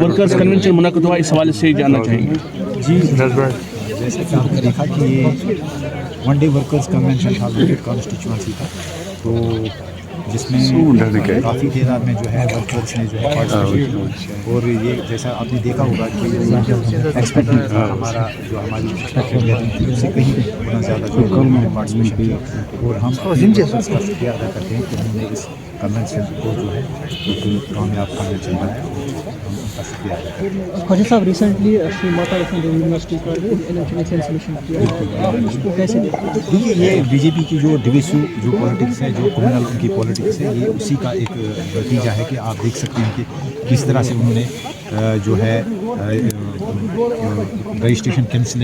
Workers convention मुनक़द हुआ, इस हवाले से जानना चाहेंगे। जी, जैसे कि आपने देखा कि ये वन डे वर्कर्स कन्वेंशन था, लोकेट कॉन्स्टिट्यूंसी था, तो जिसमें काफ़ी तादाद में जो है वर्कर्स ने जो है पार्टिसिपेट, और ये जैसा आपने देखा होगा कि एक्सपेक्टेड था हमारा जो हमारी एक्सपेक्टेड गैदरिंग थी उससे कहीं गुना ज़्यादा जो पार्टिसिपेशन किया, और हम वर्कर्स का शुक्रिया अदा करते हैं कि उन्होंने इस कन्वेंशन को जो है एक कामयाब कन्वेंशन बनाया, हम उनका शुक्रिया अदा करते हैं। ख्वाजा साहब, रिसेंटली श्री माता वैष्णो देवी यूनिवर्सिटी पर इलेक्शन कैंसिलेशन किया, उसको कैसे देखिए, ये बीजेपी की जो डिविसिव जो पॉलिटिक्स है, जो कम्युनल उनकी पॉलिटिक्स है, ये उसी का एक नतीजा है कि आप देख सकते हैं कि किस तरह से उन्होंने जो है रजिस्ट्रेशन कैंसिल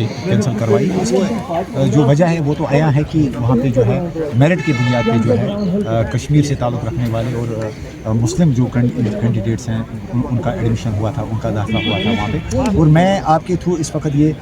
करवाई। उसकी जो वजह है वो तो आया है कि वहाँ पे जो है मेरिट की बुनियाद पे जो है कश्मीर से ताल्लुक़ रखने वाले और मुस्लिम जो कैंडिडेट्स हैं उनका एडमिशन हुआ था, उनका दाखिला हुआ था वहाँ पे। और मैं आपके थ्रू इस वक्त ये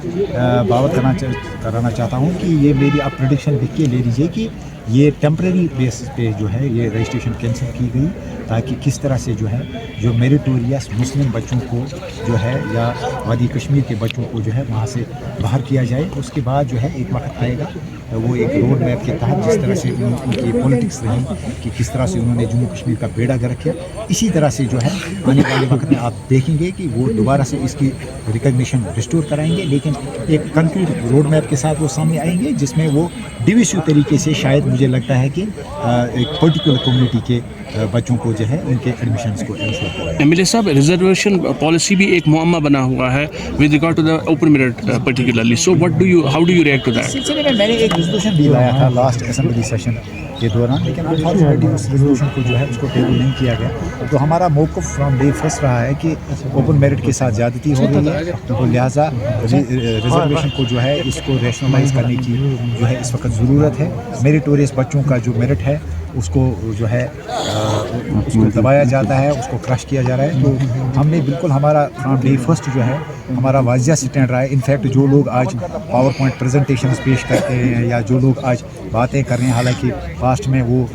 बात कराना चाहता हूँ कि ये मेरी आप प्रेडिक्शन लिख के ले लीजिए कि ये टेम्परेरी बेसिस पे जो है ये रजिस्ट्रेशन कैंसिल की गई, ताकि किस तरह से जो है जो मेरिटोरियस मुस्लिम बच्चों को जो है या वादी कश्मीर के बच्चों को जो है वहाँ से बाहर किया जाए। उसके बाद जो है एक वक्त आएगा, वो एक रोड मैप के तहत जिस तरह से उनकी पॉलिटिक्स रही कि किस तरह से उन्होंने जम्मू कश्मीर का बेड़ा गर्क किया, इसी तरह से जो है आने वाले वक्त में आप देखेंगे कि वो दोबारा से इसकी रिकग्निशन रिस्टोर कराएंगे, लेकिन एक कंक्रीट रोड मैप के साथ वो सामने आएंगे जिसमें वो डिविसिव तरीके से शायद मुझे लगता है कि एक पर्टिकुलर कम्युनिटी के बच्चों को जो है उनके एडमिशन्स को इंश्योर कराएंगे। एमएलए साहब, रिजर्वेशन पॉलिसी भी एक मुअम्मा बना हुआ है with regard to the open merit particularly, so how do you react to that? सिलसिले में मैंने एक रेजोल्यूशन भी लाया था लास्ट असेंबली सेशन के दौरान, लेकिन अनफॉर्चुनेटली उस रेजोल्यूशन को जो है उसको टेबल नहीं किया गया। तो हमारा मौक़िफ़ फ्रॉम डे फर्स्ट रहा है कि ओपन मेरिट के साथ ज़्यादती हो रही है, तो लिहाजा रिजर्वेशन को जो है इसको रैशनलाइज करने की जो है इस वक्त ज़रूरत है। मेरिटोरियस बच्चों का जो मेरिट है उसको जो है उसको दबाया जाता है, उसको क्रश किया जा रहा है। तो हमने बिल्कुल हमारा फ्रॉम डे फर्स्ट जो है हमारा वाजिया स्टैंड रहा है। इनफैक्ट जो लोग आज पावर पॉइंट प्रेजेंटेशंस पेश करते हैं या जो लोग आज बातें कर रहे हैं, हालांकि पास्ट में वो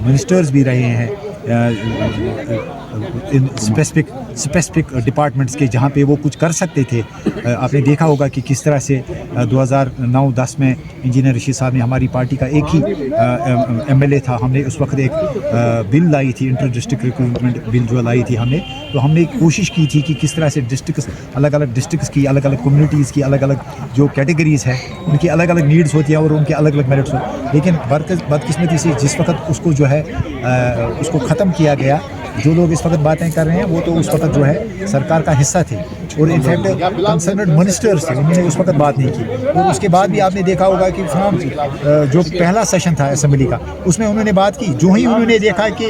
मिनिस्टर्स भी रहे हैं इन स्पेसिफिक डिपार्टमेंट्स के जहाँ पे वो कुछ कर सकते थे। आपने देखा होगा कि किस तरह से 2009-10 में इंजीनियर रशीद साहब ने, हमारी पार्टी का एक ही एमएलए था, हमने उस वक्त एक बिल लाई थी, इंटर डिस्ट्रिक्ट रिक्रूटमेंट बिल जो लाई थी हमने, तो हमने कोशिश की थी कि किस तरह से डिस्ट्रिक्ट्स अलग अलग डिस्ट्रिक्ट्स की अलग अलग कम्युनिटीज़ की अलग अलग जो कैटेगरीज़ है उनकी अलग अलग नीड्स होती हैं और उनके अलग अलग मेरिट्स होते हैं। लेकिन बदकिस्मती से जिस वक्त उसको जो है उसको ख़त्म किया गया, जो लोग इस वक्त बातें कर रहे हैं वो तो उस वक्त जो है सरकार का हिस्सा थे और इनफैक्ट कंसर्न्ड मिनिस्टर्स थे, उन्होंने उस वक्त बात नहीं की। और उसके बाद भी आपने देखा होगा कि फ्रॉम जो पहला सेशन था असेंबली का उसमें उन्होंने बात की, जो ही उन्होंने देखा कि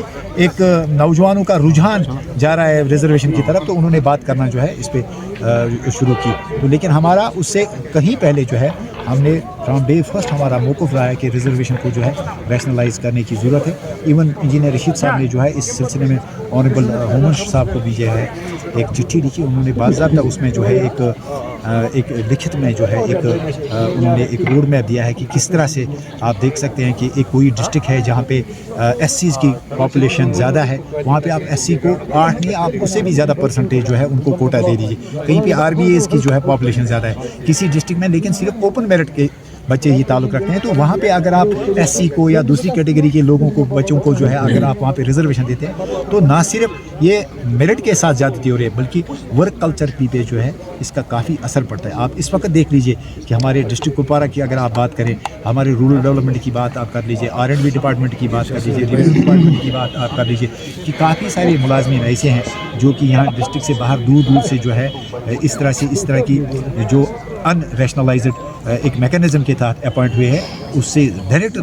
एक नौजवानों का रुझान जा रहा है रिजर्वेशन की तरफ, तो उन्होंने बात करना जो है इस पर शुरू की। तो लेकिन हमारा उससे कहीं पहले जो है हमने फ्रॉम डे फर्स्ट हमारा मौक़िफ़ रहा है कि रिजर्वेशन को जो है रैशनलाइज करने की ज़रूरत है। इवन इंजीनियर रशीद साहब ने जो है इस सिलसिले में ऑनरेबल होम मिनिस्टर साहब को भी जो है एक चिट्ठी लिखी, उन्होंने बाज़ाब्ता उसमें जो है एक लिखित में जो है उन्होंने एक रोड मैप दिया है कि किस तरह से आप देख सकते हैं कि एक कोई डिस्ट्रिक्ट है जहाँ पे एससीज़ की पॉपुलेशन ज़्यादा है, वहाँ पे आप एससी को 8 नहीं, आप उससे भी ज़्यादा परसेंटेज जो है उनको कोटा दे दीजिए। कहीं पे आरबीएस की जो है पॉपुलेशन ज़्यादा है किसी डिस्ट्रिक्ट में, लेकिन सिर्फ ओपन मेरिट के बच्चे ही ताल्लुक़ रखते हैं, तो वहाँ पे अगर आप एससी को या दूसरी कैटेगरी के लोगों को बच्चों को जो है अगर आप वहाँ पे रिजर्वेशन देते हैं तो ना सिर्फ ये मेरिट के साथ ज़्यादती हो रही है बल्कि वर्क कल्चर पे जो है इसका काफ़ी असर पड़ता है। आप इस वक्त देख लीजिए कि हमारे डिस्ट्रिक्ट कुपवारा की अगर आप बात करें, हमारे रूरल डेवलपमेंट की बात आप कर लीजिए, R&B डिपार्टमेंट की बात कर लीजिए, रेवेन्यू डिपार्टमेंट की बात आप कर लीजिए कि काफ़ी सारे मुलाजमीन ऐसे हैं जो कि यहाँ डिस्ट्रिक्ट से बाहर दूर दूर से जो है इस तरह की जो अनरैशनलाइज्ड एक मैकेनिज़्म के तहत अपॉइंट हुए हैं, उससे डायरेक्ट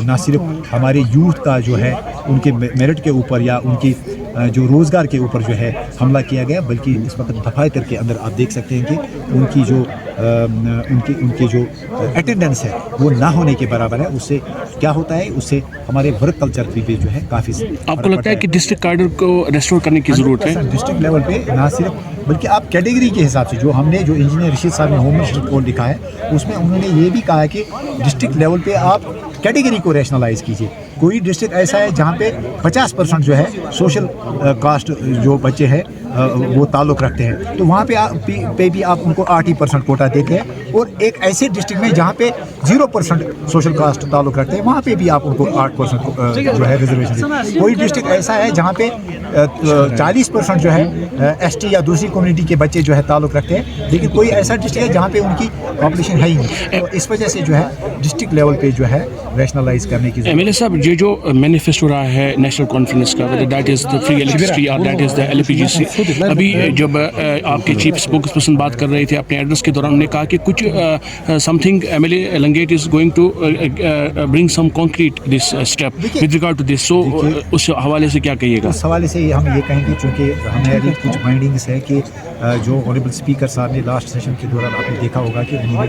ना सिर्फ हमारे यूथ का जो है उनके मेरिट के ऊपर या उनकी जो रोज़गार के ऊपर जो है हमला किया गया, बल्कि इस वक्त दफातर के अंदर आप देख सकते हैं कि उनकी जो अटेंडेंस है वो ना होने के बराबर है। उससे क्या होता है, उससे हमारे वर्क कल्चर पे जो है काफ़ी आपको लगता है कि डिस्ट्रिक्ट कार्डर को रेस्टोर करने की ज़रूरत है? डिस्ट्रिक्ट लेवल पे ना सिर्फ बल्कि आप कैटेगरी के हिसाब से जो इंजीनियर रशीद साहब ने होम मिनिस्टर को लिखा है उसमें उन्होंने ये भी कहा है कि डिस्ट्रिक्ट लेवल पे आप कैटेगरी को रैशनलाइज कीजिए कोई डिस्ट्रिक्ट ऐसा है जहाँ पे 50% जो है सोशल कास्ट जो बच्चे हैं वो ताल्लुक़ रखते हैं, तो वहाँ पे भी आप उनको 8% कोटा देते हैं। और एक ऐसे डिस्ट्रिक्ट में जहाँ पे 0% सोशल कास्ट ताल्लुक़ रखते हैं, वहाँ पे भी आप उनको 8% जो है रिजर्वेशन देते हैं। कोई डिस्ट्रिक्ट ऐसा है जहाँ पे 40% जो है ST या दूसरी कम्युनिटी के बच्चे जो है ताल्लुक़ रखते हैं, लेकिन कोई ऐसा डिस्ट्रिक्ट है जहाँ पे उनकी पॉपुलेशन है ही नहीं। तो इस वजह से जो है डिस्ट्रिक्ट लेवल पे जो है रैशनलाइज करने की MLA साहब, ये जो मैनिफेस्टो रहा है नेशनल कॉन्फ्रेंस का, that is the free electricity और दैट इज़ द LPGC, अभी जब आपके चीफ स्पोक्स पर्सन बात कर रहे थे अपने एड्रेस के दौरान, उन्होंने कहा कि कुछ समथिंग MLA लंगेट is going to bring some concrete this step with regard to this, so उस हवाले से क्या कहिएगा? उस हवाले से हम ये कहेंगे, चूँकि हमारी कुछ माइंडिंग्स है कि जो ऑनरेबल स्पीकर साहब ने लास्ट सेशन के दौरान आपने देखा होगा कि उन्होंने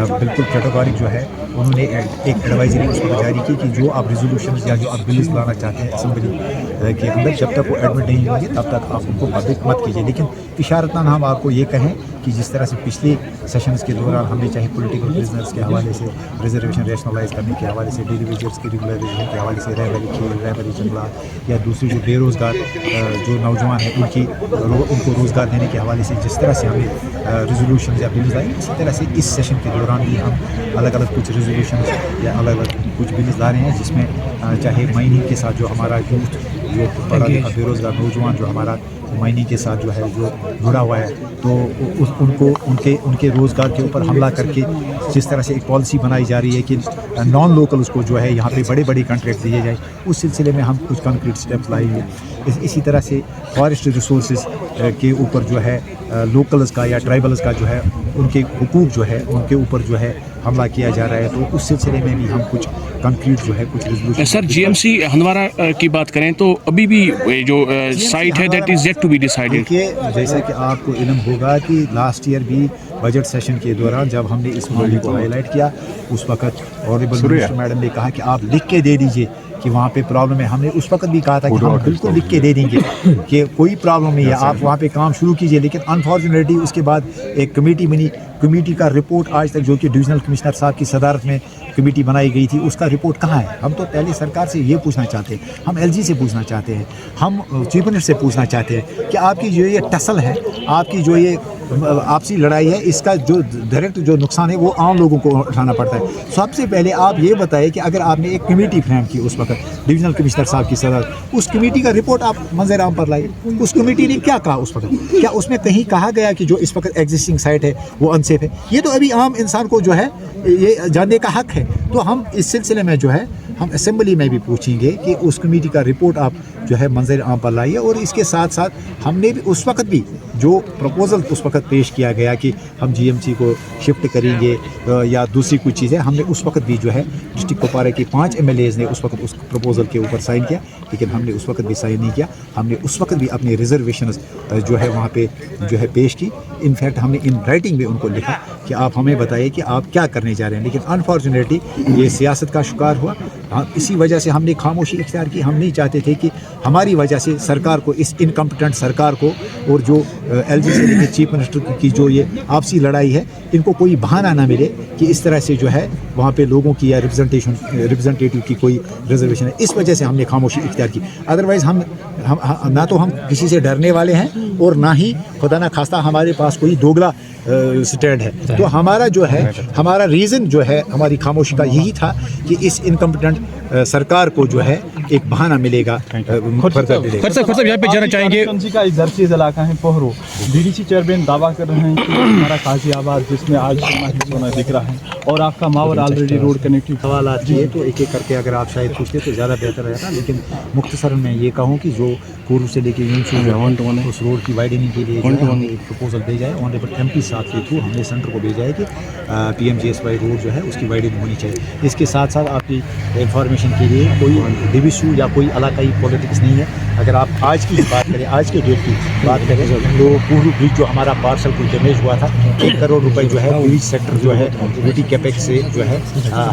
बिल्कुल कैटेगोरिक जो है उन्होंने एक एडवाइजरी उसको जारी की कि जो आप रेजोल्यूशन या जो आप बिल्स लाना चाहते हैं असेंबली के अंदर, जब तक वो एडमिट नहीं होंगे तब तक आप उनको पब्लिक मत कीजिए। लेकिन इशारतन हम आपको ये कहें कि जिस तरह से पिछले सेशंस के दौरान हमने चाहे पॉलिटिकल प्रिजनर्स के हवाले से रिजर्वेशन रैशनलाइज करने के हवाले से, डेली वेजेस की रेगुलराइजेशन के हवाले से, रहबरी खेल, रहबरी जंगलात या दूसरी जो बेरोज़गार जो नौजवान हैं उनको रोज़गार देने के हवाले से जिस तरह से हमें रेजोल्यूशन या बिल्स आए, इसी तरह से इस सेशन के दौरान भी हम अलग अलग कुछ रेजोल्यूशन या अलग अलग कुछ बिल्स ला रहे हैं, जिसमें चाहे माइनिंग के साथ जो हमारा यूथ जो पढ़ा लिखा बेरोज़गार नौजवान जो हमारा माइनिंग के साथ जो है जो जुड़ा हुआ है, तो उनको उनके रोज़गार के ऊपर हमला करके जिस तरह से एक पॉलिसी बनाई जा रही है कि नॉन लोकल उसको जो है यहाँ पे बड़े बड़े कॉन्ट्रैक्ट दिए जाए, उस सिलसिले में हम कुछ कंक्रीट स्टेप्स लाएंगे। इसी तरह से फॉरेस्ट रिसोर्सेज के ऊपर जो है लोकल्स का या ट्राइबल्स का जो है उनके हुकूक जो है उनके ऊपर जो है हमला किया जा रहा है, तो उस सिलसिले में भी हम कुछ कंक्रीट जो है कुछ रेजोल्यूशन। सर, GMC हंदवारा की बात करें तो अभी भी जो साइट है that is yet to be decided. देखिए, जैसा कि आपको इल्म होगा कि लास्ट ईयर भी बजट सेशन के दौरान जब हमने इस मामले को हाईलाइट किया, उस वक्त ऑनरेबल मिनिस्टर मैडम ने कहा कि आप लिख के दे दीजिए कि वहाँ पे प्रॉब्लम है। हमने उस वक्त भी कहा था कि हम बिल्कुल लिख के दे देंगे कि कोई प्रॉब्लम नहीं है, आप वहाँ पे काम शुरू कीजिए। लेकिन अनफॉर्चुनेटली उसके बाद एक कमेटी बनी, कमेटी का रिपोर्ट आज तक जो कि डिविजनल कमिश्नर साहब की सदारत में कमेटी बनाई गई थी, उसका रिपोर्ट कहाँ है? हम तो पहले सरकार से ये पूछना चाहते हैं, हम LG से पूछना चाहते हैं, हम चीफ मिनिस्टर से पूछना चाहते हैं कि आपकी जो ये टसल है, आपकी जो ये आपसी लड़ाई है, इसका जो डायरेक्ट जो नुकसान है वो आम लोगों को उठाना पड़ता है। सबसे पहले आप ये बताएं कि अगर आपने एक कमेटी फ्रेम की उस वक्त डिविजनल कमिश्नर साहब की सदारत, उस कमेटी का रिपोर्ट आप मंजर आम पर लाइए। उस कमेटी ने क्या कहा उस वक्त? क्या उसमें कहीं कहा गया कि जो इस वक्त एग्जिस्टिंग साइट है वो अनसेफ है? ये तो अभी आम इंसान को जो है ये जानने का हक है। तो हम इस सिलसिले में जो है हम असेंबली में भी पूछेंगे कि उस कमेटी का रिपोर्ट आप जो है मंजर आम पर लाइए। और इसके साथ साथ हमने भी उस वक्त भी जो प्रपोजल उस वक्त पेश किया गया कि हम GMC को शिफ्ट करेंगे या दूसरी कुछ चीज़ें, हमने उस वक्त भी जो है डिस्ट्रिक्ट कुपवारा के 5 MLAs ने उस वक्त उस प्रपोजल के ऊपर साइन किया, लेकिन हमने उस वक्त भी साइन नहीं किया। हमने उस वक्त भी अपनी रिजर्वेशंस जो है वहाँ पे जो है पेश की। इनफैक्ट हमने इन राइटिंग में उनको लिखा कि आप हमें बताइए कि आप क्या करने जा रहे हैं। लेकिन अनफॉर्चुनेटली ये सियासत का शिकार हुआ। इसी वजह से हमने खामोशी इख्तियार की। हम नहीं चाहते थे कि हमारी वजह से सरकार को, इस इनकम्पिटेंट सरकार को और जो LG से लेकर चीफ मिनिस्टर की जो ये आपसी लड़ाई है, इनको कोई बहाना ना मिले कि इस तरह से जो है वहाँ पे लोगों की या रिप्रेजेंटेटिव की कोई रिजर्वेशन है। इस वजह से हमने खामोशी इख्तियार की। अदरवाइज़ हम ना तो हम किसी से डरने वाले हैं और ना ही खुदा ना खास्ता हमारे पास कोई दोगला स्टैंड है। तो हमारा जो है हमारा रीज़न जो है हमारी खामोशी का यही था कि इस इनकम्पिटेंट सरकार को जो है एक बहाना मिलेगा। साहब यहाँ पे जाना चाहेंगे, का एक दरसीज इलाका है पोहरो। DDC चेयरमैन दावा कर रहे हैं कि हमारा गाजियाबाद जिसमें आज सोना दिख रहा है और आपका मावर ऑलरेडी रोड कनेक्टिविटी सवाल आती है, तो एक एक करके अगर आप शायद पूछते तो ज़्यादा बेहतर रहता। लेकिन मुख्तसर मैं ये कहूँ कि जो कोरू से लेके उस रोड की वाइडनिंग के लिए हमने एक प्रपोजल भेजा है ऑनरेबल MP साहब के थ्रू। हमने सेंटर को भेजा है कि PMGSY रोड जो है उसकी वाइडनिंग होनी चाहिए। इसके साथ साथ आपकी इंफॉर्मेशन के लिए कोई डिविजन या कोई इलाकाई पॉलिटिक्स नहीं है। अगर आप आज की बात करें, आज के डेट की बात करें तो पूरू ब्रिज जो हमारा पार्सल को डैमेज हुआ था, 1 करोड़ रुपए जो है ब्रिज सेक्टर जो है यूटी कैपेक्स से जो है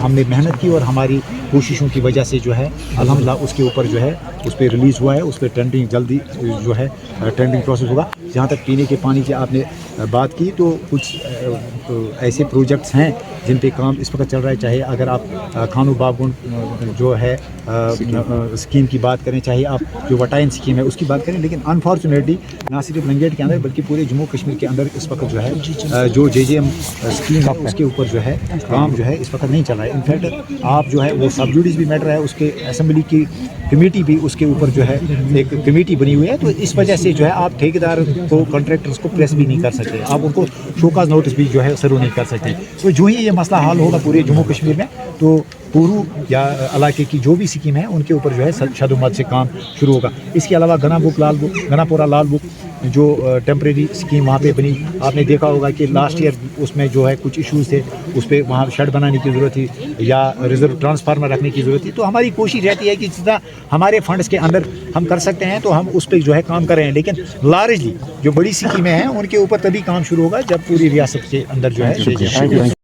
हमने मेहनत की और हमारी कोशिशों की वजह से जो है अल्हम्दुलिल्लाह उसके ऊपर जो है उस पर रिलीज़ हुआ है, उस पर टेंडरिंग जल्दी जो है टेंडरिंग प्रोसेस होगा। जहाँ तक पीने के पानी की आपने बात की तो कुछ ऐसे प्रोजेक्ट्स हैं जिन पे काम इस वक्त चल रहा है, चाहे अगर आप खानू बागुंड जो है स्कीम की बात करें, चाहे आप जो वटाइन स्कीम है उसकी बात करें, लेकिन अनफॉर्चुनेटली ना सिर्फ लंगेट के अंदर बल्कि पूरे जम्मू कश्मीर के अंदर इस वक्त जो है जो JJM स्कीम है उसके ऊपर जो है काम जो है इस वक्त नहीं चल रहा है। इनफैक्ट आप जो है वो सब जुडिस भी मैटर है, उसके असेंबली की कमेटी भी उसके ऊपर जो है एक कमेटी बनी हुई है, तो इस वजह से जो है आप ठेकेदार को कॉन्ट्रैक्टर्स को प्रेस भी नहीं कर सकते, आप उनको शोकाज नोटिस भी जो है सर्व नहीं कर सकते। तो जो ही ये मसला हल होगा पूरे जम्मू कश्मीर में तो पूरू या इलाके की जो भी स्कीम है उनके ऊपर जो है शदुमत से काम शुरू होगा। इसके अलावा गनापुरा लाल बुक जो टेम्प्रेरी स्कीम वहाँ पे बनी, आपने देखा होगा कि लास्ट ईयर उसमें जो है कुछ इश्यूज़ थे, उस पर वहाँ शेड बनाने की ज़रूरत थी या रिजर्व ट्रांसफार्मर रखने की ज़रूरत थी। तो हमारी कोशिश रहती है कि जितना हमारे फंड्स के अंदर हम कर सकते हैं तो हम उस पर जो है काम कर रहे हैं, लेकिन लार्जली जो बड़ी स्कीमें हैं उनके ऊपर तभी काम शुरू होगा जब पूरी रियासत के अंदर जो है